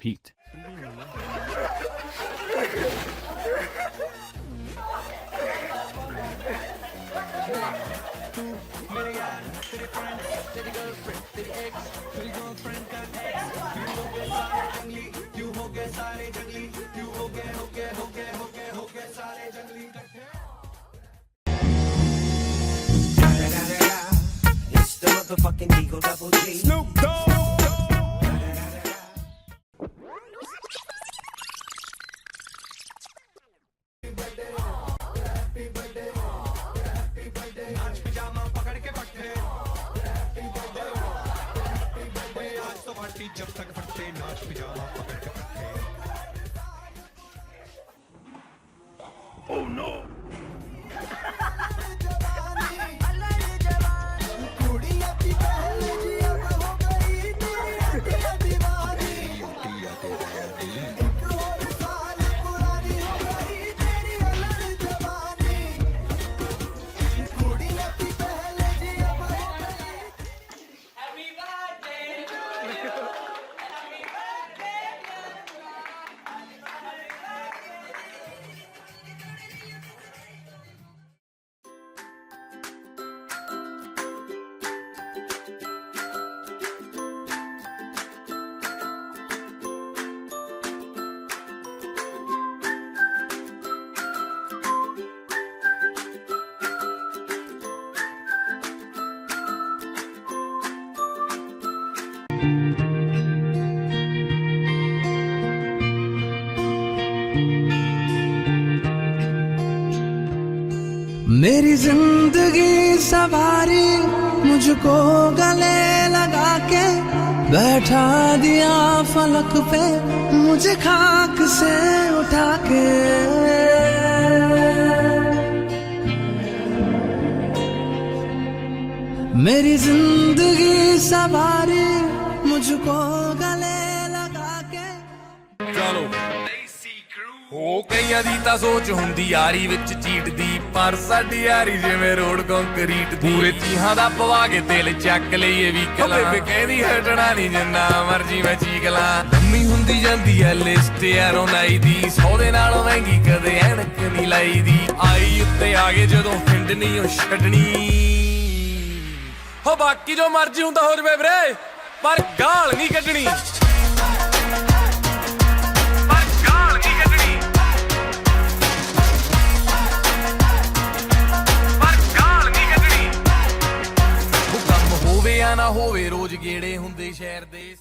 repeat. It's the motherfucking Eagle Double G. Snoop Dogg. Oh no! मेरी जिंदगी सवारी मुझको गले लगा के बैठा दिया फलक पे मुझे खाक से उठा के। मेरी जिंदगी सवारी मुझको गले लगा के। ਚਲੋ ਹੋ ਕਈਆਂ ਦੀ ਤਾਂ ਸੋਚ ਹੁੰਦੀ ਯਾਰੀ ਵਿੱਚ ਚੀਟਦੀ, ਪਰ ਸਾਡੀ ਯਾਰੀ ਜਿਵੇਂ ਰੋਡ ਕੰਕਰੀਟ ਦੀ। ਪੂਰੇ ਚੀਹਾਂ ਦਾ ਪਵਾ ਕੇ ਦਿਲ ਚੱਕ ਲਈਏ ਵੀ ਕਲਾ, ਬੇਬੇ ਕਹਿੰਦੀ ਹਟਣਾ ਨਹੀਂ ਜਿੰਨਾ ਮਰਜੀ ਮੈਂ ਚੀਕ ਲਾਂ। ਲੰਮੀ ਹੁੰਦੀ ਜਾਂਦੀ ਐ ਲਿਸਟ ਯਾਰੋਂ ਨਾਈ ਦੀ, 100 ਦੇ ਨਾਲੋਂ ਮਹਿੰਗੀ ਕਦੇ ਐਨਕ ਨਹੀਂ ਲਾਈ ਦੀ। ਆਈ ਉੱਤੇ ਆ ਗਏ ਜਦੋਂ ਫਿੰਡ ਨਹੀਂ ਉਹ ਛੱਡਣੀ, ਹੋ ਬਾਕੀ ਜੋ ਮਰਜੀ ਹੁੰਦਾ ਹੋ ਜਵੇ ਵੀਰੇ, ਪਰ ਗਾਲ ਨਹੀਂ ਕੱਢਣੀ। ਨਾ ਹੋਵੇ ਰੋਜ਼ ਗੇੜੇ ਹੁੰਦੇ ਸ਼ਹਿਰ ਦੇ।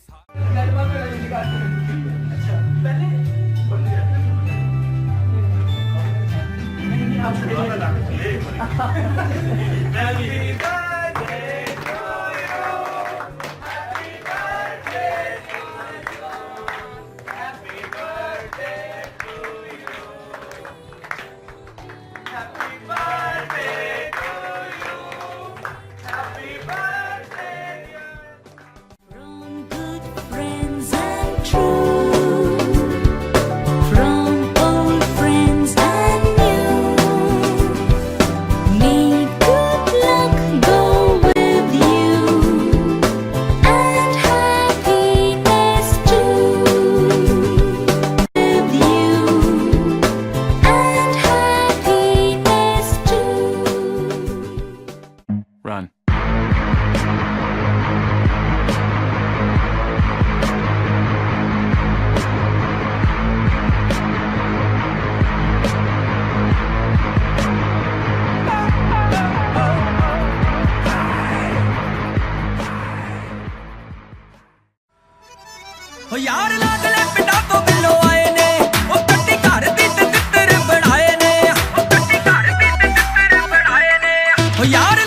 Run. ਹੋ ਯਾਰ ਲਾਗਲੇ ਪਿੰਡਾਂ ਤੋਂ ਬਿੱਲੋ ਆਏ ਨੇ, ਉਹ ਕੱਟੀ ਘਰ ਦੀ ਤੇ ਤਿੱਤਰ ਬਣਾਏ ਨੇ, ਉਹ ਕੱਟੀ ਘਰ ਦੀ ਤੇ ਤਿੱਤਰ ਬਣਾਏ ਨੇ। ਹੋ ਯਾਰ